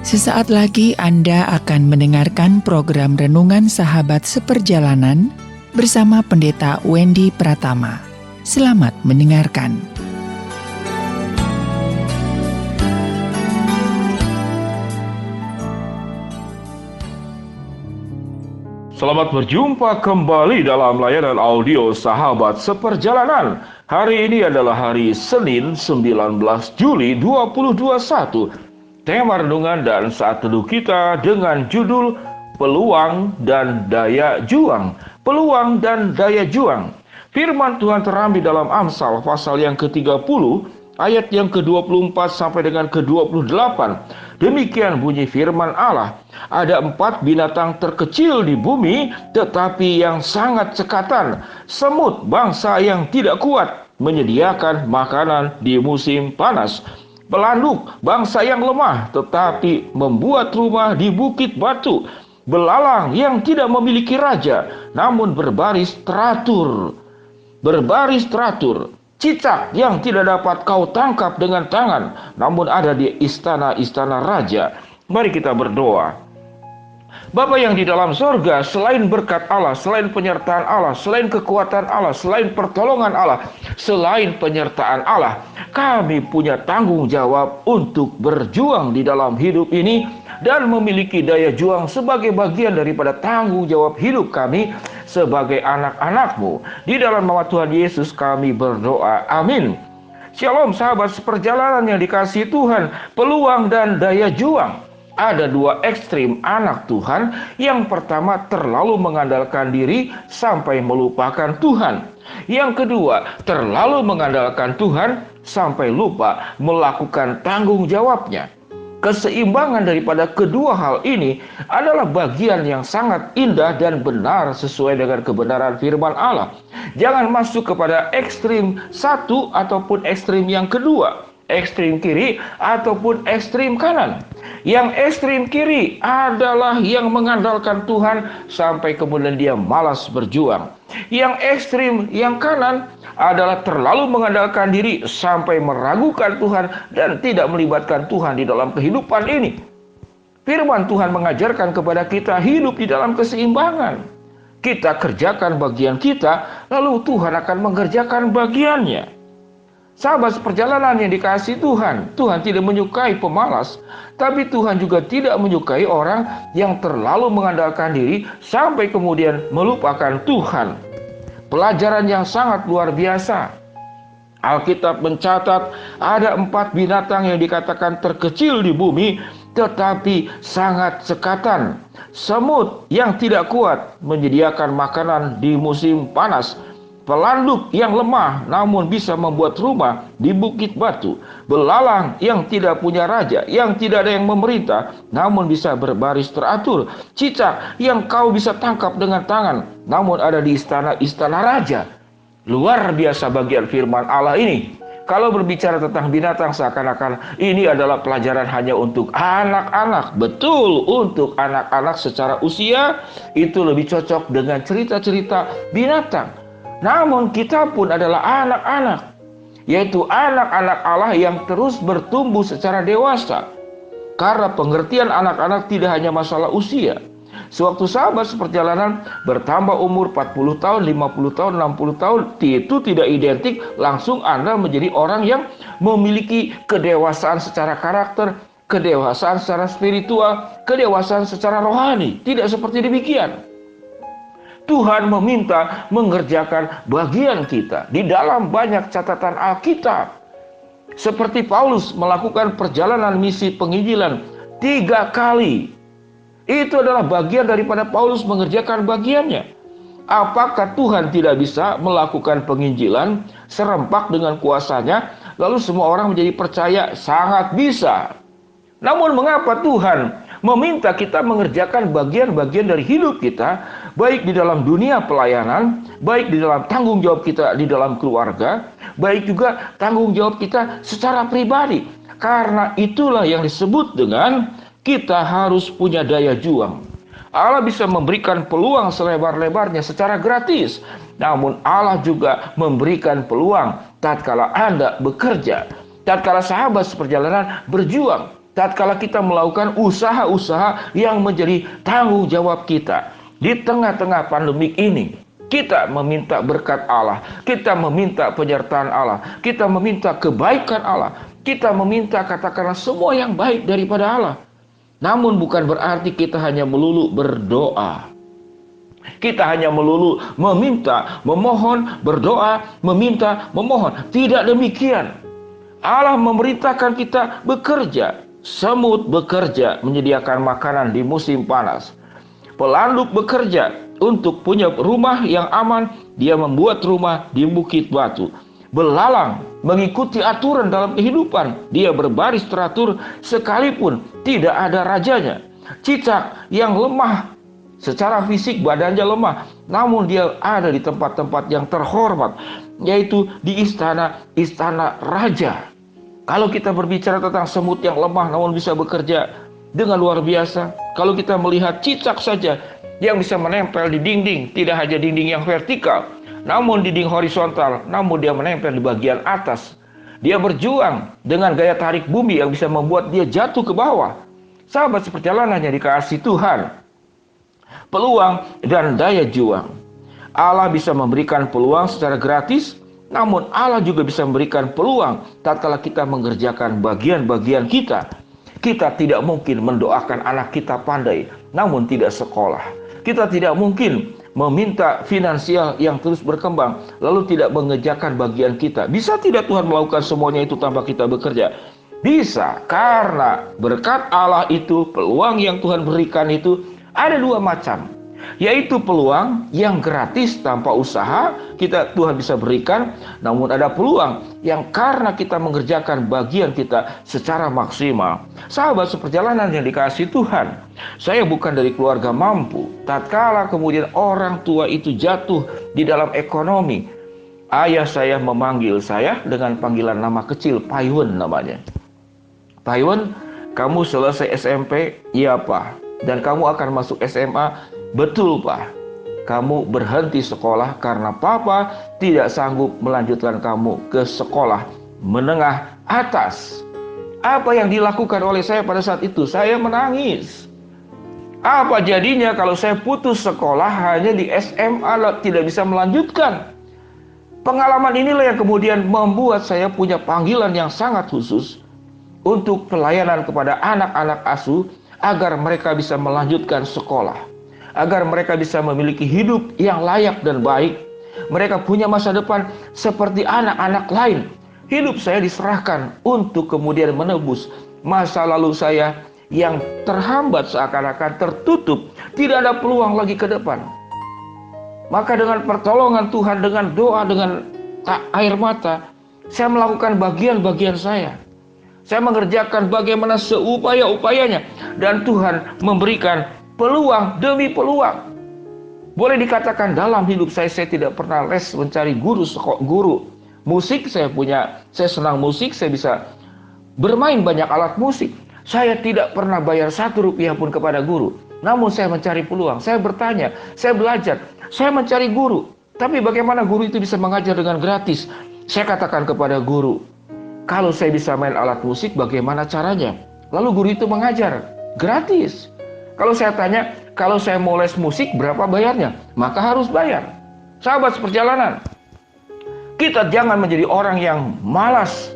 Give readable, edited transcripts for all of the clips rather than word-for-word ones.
Sesaat lagi Anda akan mendengarkan program Renungan Sahabat Seperjalanan bersama Pendeta Wendy Pratama. Selamat mendengarkan. Selamat berjumpa kembali dalam layanan audio Sahabat Seperjalanan. Hari ini adalah hari Senin 19 Juli 2021. Tema renungan dan saat teduh kita dengan judul Peluang dan Daya Juang. Peluang dan Daya Juang. Firman Tuhan terambil dalam Amsal pasal yang ke-30 ayat yang ke-24 sampai dengan ke-28. Demikian bunyi firman Allah. Ada 4 binatang terkecil di bumi, tetapi yang sangat cekatan. Semut, bangsa yang tidak kuat, menyediakan makanan di musim panas. Pelanduk, bangsa yang lemah, tetapi membuat rumah di bukit batu. Belalang yang tidak memiliki raja, namun berbaris teratur. Cicak yang tidak dapat kau tangkap dengan tangan, namun ada di istana-istana raja. Mari kita berdoa. Bapa yang di dalam surga, selain berkat Allah, selain penyertaan Allah, selain kekuatan Allah, selain pertolongan Allah, selain penyertaan Allah, kami punya tanggung jawab untuk berjuang di dalam hidup ini dan memiliki daya juang sebagai bagian daripada tanggung jawab hidup kami sebagai anak-anak-Mu. Di dalam nama Tuhan Yesus kami berdoa. Amin. Shalom sahabat seperjalanan yang dikasihi Tuhan. Peluang dan daya juang. Ada 2 ekstrim anak Tuhan. Yang pertama, terlalu mengandalkan diri sampai melupakan Tuhan. Yang kedua, terlalu mengandalkan Tuhan sampai lupa melakukan tanggung jawabnya. Keseimbangan daripada kedua hal ini adalah bagian yang sangat indah dan benar sesuai dengan kebenaran firman Allah. Jangan masuk kepada ekstrim satu ataupun ekstrim yang kedua. Ekstrim kiri ataupun ekstrim kanan. Yang ekstrim kiri adalah yang mengandalkan Tuhan sampai kemudian dia malas berjuang. Yang ekstrim yang kanan adalah terlalu mengandalkan diri sampai meragukan Tuhan dan tidak melibatkan Tuhan di dalam kehidupan ini. Firman Tuhan mengajarkan kepada kita hidup di dalam keseimbangan. Kita kerjakan bagian kita, lalu Tuhan akan mengerjakan bagiannya. Sahabat seperjalanan yang dikasihi Tuhan, Tuhan tidak menyukai pemalas, tapi Tuhan juga tidak menyukai orang yang terlalu mengandalkan diri sampai kemudian melupakan Tuhan. Pelajaran yang sangat luar biasa. Alkitab mencatat ada 4 binatang yang dikatakan terkecil di bumi, tetapi sangat cekatan. Semut yang tidak kuat menyediakan makanan di musim panas. Pelanduk yang lemah namun bisa membuat rumah di bukit batu. Belalang yang tidak punya raja, yang tidak ada yang memerintah, namun bisa berbaris teratur. Cicak yang kau bisa tangkap dengan tangan, namun ada di istana-istana raja. Luar biasa bagian firman Allah ini. Kalau berbicara tentang binatang seakan-akan ini adalah pelajaran hanya untuk anak-anak. Betul, untuk anak-anak secara usia itu lebih cocok dengan cerita-cerita binatang. Namun kita pun adalah anak-anak, yaitu anak-anak Allah yang terus bertumbuh secara dewasa. Karena pengertian anak-anak tidak hanya masalah usia. Sewaktu sahabat seperjalanan bertambah umur 40 tahun, 50 tahun, 60 tahun, itu tidak identik langsung Anda menjadi orang yang memiliki kedewasaan secara karakter, kedewasaan secara spiritual, kedewasaan secara rohani. Tidak seperti demikian. Tuhan meminta mengerjakan bagian kita di dalam banyak catatan Alkitab. Seperti Paulus melakukan perjalanan misi penginjilan 3 kali. Itu adalah bagian daripada Paulus mengerjakan bagiannya. Apakah Tuhan tidak bisa melakukan penginjilan serempak dengan kuasanya, lalu semua orang menjadi percaya? Sangat bisa. Namun mengapa Tuhan meminta kita mengerjakan bagian-bagian dari hidup kita, baik di dalam dunia pelayanan, baik di dalam tanggung jawab kita di dalam keluarga, baik juga tanggung jawab kita secara pribadi. Karena itulah yang disebut dengan kita harus punya daya juang. Allah bisa memberikan peluang selebar-lebarnya secara gratis, namun Allah juga memberikan peluang tatkala Anda bekerja, tatkala sahabat seperjalanan berjuang. tatkala kita melakukan usaha-usaha yang menjadi tanggung jawab kita. Di tengah-tengah pandemik ini, kita meminta berkat Allah, kita meminta penyertaan Allah, kita meminta kebaikan Allah, kita meminta katakanlah semua yang baik daripada Allah. Namun bukan berarti kita hanya melulu berdoa. Kita hanya melulu meminta, memohon, berdoa, meminta, memohon. Tidak demikian. Allah memerintahkan kita bekerja. Semut bekerja menyediakan makanan di musim panas. Pelanduk bekerja untuk punya rumah yang aman. Dia membuat rumah di bukit batu. Belalang mengikuti aturan dalam kehidupan. Dia berbaris teratur sekalipun tidak ada rajanya. Cicak yang lemah secara fisik, badannya lemah, namun dia ada di tempat-tempat yang terhormat, yaitu di istana raja. Kalau kita berbicara tentang semut yang lemah namun bisa bekerja dengan luar biasa, kalau kita melihat cicak saja yang bisa menempel di dinding, tidak hanya dinding yang vertikal, namun dinding horizontal, namun dia menempel di bagian atas. Dia berjuang dengan gaya tarik bumi yang bisa membuat dia jatuh ke bawah. Sahabat seperjalanan yang dikasihi Tuhan, peluang dan daya juang. Allah bisa memberikan peluang secara gratis, namun Allah juga bisa memberikan peluang tatkala kita mengerjakan bagian-bagian kita. Kita tidak mungkin mendoakan anak kita pandai, namun tidak sekolah. Kita tidak mungkin meminta finansial yang terus berkembang, lalu tidak mengerjakan bagian kita. Bisa tidak Tuhan melakukan semuanya itu tanpa kita bekerja? Bisa, karena berkat Allah itu, peluang yang Tuhan berikan itu ada dua macam, yaitu peluang yang gratis tanpa usaha Tuhan bisa berikan, namun ada peluang yang karena kita mengerjakan bagian kita secara maksimal. Sahabat seperjalanan yang dikasihi Tuhan, saya bukan dari keluarga mampu. Tatkala kemudian orang tua itu jatuh di dalam ekonomi, ayah saya memanggil saya dengan panggilan nama kecil, Paiwen namanya. Paiwen, kamu selesai SMP? Iya Pak. Dan kamu akan masuk SMA? Betul Pak. Kamu berhenti sekolah karena Papa tidak sanggup melanjutkan kamu ke sekolah menengah atas. Apa yang dilakukan oleh saya pada saat itu? Saya menangis. Apa jadinya kalau saya putus sekolah hanya di SMA tidak bisa melanjutkan? Pengalaman inilah yang kemudian membuat saya punya panggilan yang sangat khusus untuk pelayanan kepada anak-anak asuh, agar mereka bisa melanjutkan sekolah, agar mereka bisa memiliki hidup yang layak dan baik. Mereka punya masa depan seperti anak-anak lain. Hidup saya diserahkan untuk kemudian menebus masa lalu saya yang terhambat, seakan-akan tertutup, tidak ada peluang lagi ke depan. Maka dengan pertolongan Tuhan, dengan doa, dengan air mata, saya melakukan bagian-bagian saya. Saya mengerjakan bagaimana seupaya-upayanya, dan Tuhan memberikan peluang demi peluang. Boleh dikatakan dalam hidup saya tidak pernah les mencari guru musik. Saya senang musik, saya bisa bermain banyak alat musik. Saya tidak pernah bayar 1 rupiah pun kepada guru. Namun saya mencari peluang, saya bertanya, saya belajar, saya mencari guru. Tapi bagaimana guru itu bisa mengajar dengan gratis? Saya katakan kepada guru, kalau saya bisa main alat musik, bagaimana caranya? Lalu guru itu mengajar gratis. Kalau saya tanya, kalau saya mau les musik, berapa bayarnya? Maka harus bayar. Sahabat seperjalanan, kita jangan menjadi orang yang malas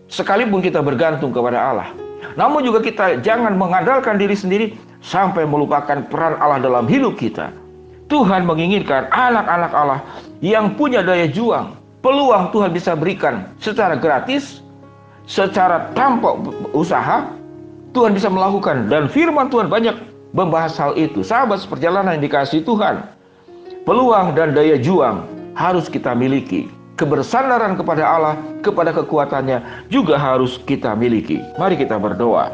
sekalipun kita bergantung kepada Allah. Namun juga kita jangan mengandalkan diri sendiri sampai melupakan peran Allah dalam hidup kita. Tuhan menginginkan anak-anak Allah yang punya daya juang. Peluang Tuhan bisa berikan secara gratis, secara tanpa usaha, Tuhan bisa melakukan. Dan firman Tuhan banyak membahas hal itu. Sahabat seperjalanan yang dikasihi Tuhan, peluang dan daya juang harus kita miliki. Kebersandaran kepada Allah, kepada kekuatannya juga harus kita miliki. Mari kita berdoa.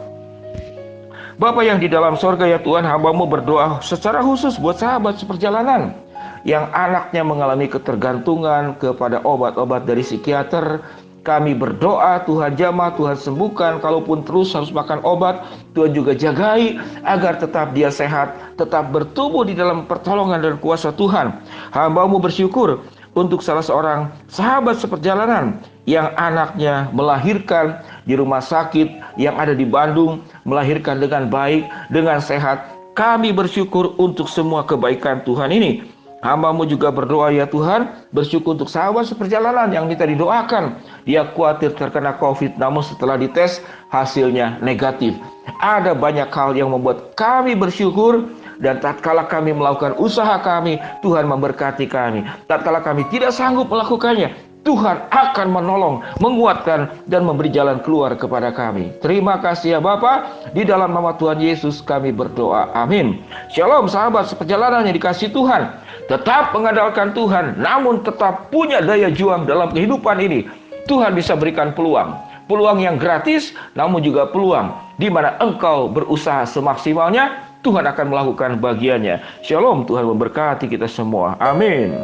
Bapa yang di dalam sorga, ya Tuhan, hamba-Mu berdoa secara khusus buat sahabat seperjalanan yang anaknya mengalami ketergantungan kepada obat-obat dari psikiater. Kami berdoa, Tuhan jamah, Tuhan sembuhkan. Kalaupun terus harus makan obat, Tuhan juga jagai agar tetap dia sehat, tetap bertumbuh di dalam pertolongan dan kuasa Tuhan. Hamba-Mu bersyukur untuk salah seorang sahabat seperjalanan yang anaknya melahirkan di rumah sakit yang ada di Bandung, melahirkan dengan baik, dengan sehat. Kami bersyukur untuk semua kebaikan Tuhan ini. Hamba-Mu juga berdoa ya Tuhan, bersyukur untuk sahabat seperjalanan yang minta didoakan. Dia khawatir terkena COVID, namun setelah dites hasilnya negatif. Ada banyak hal yang membuat kami bersyukur, dan tatkala kami melakukan usaha kami, Tuhan memberkati kami. Tatkala kami tidak sanggup melakukannya, Tuhan akan menolong, menguatkan, dan memberi jalan keluar kepada kami. Terima kasih ya Bapa. Di dalam nama Tuhan Yesus kami berdoa. Amin. Shalom sahabat seperjalanan yang dikasihi Tuhan. Tetap mengandalkan Tuhan, namun tetap punya daya juang dalam kehidupan ini. Tuhan bisa berikan peluang. Peluang yang gratis, namun juga peluang di mana engkau berusaha semaksimalnya, Tuhan akan melakukan bagiannya. Shalom, Tuhan memberkati kita semua. Amin.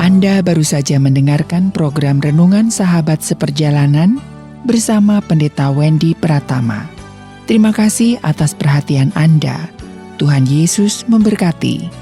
Anda baru saja mendengarkan program Renungan Sahabat Seperjalanan bersama Pendeta Wendy Pratama. Terima kasih atas perhatian Anda. Tuhan Yesus memberkati.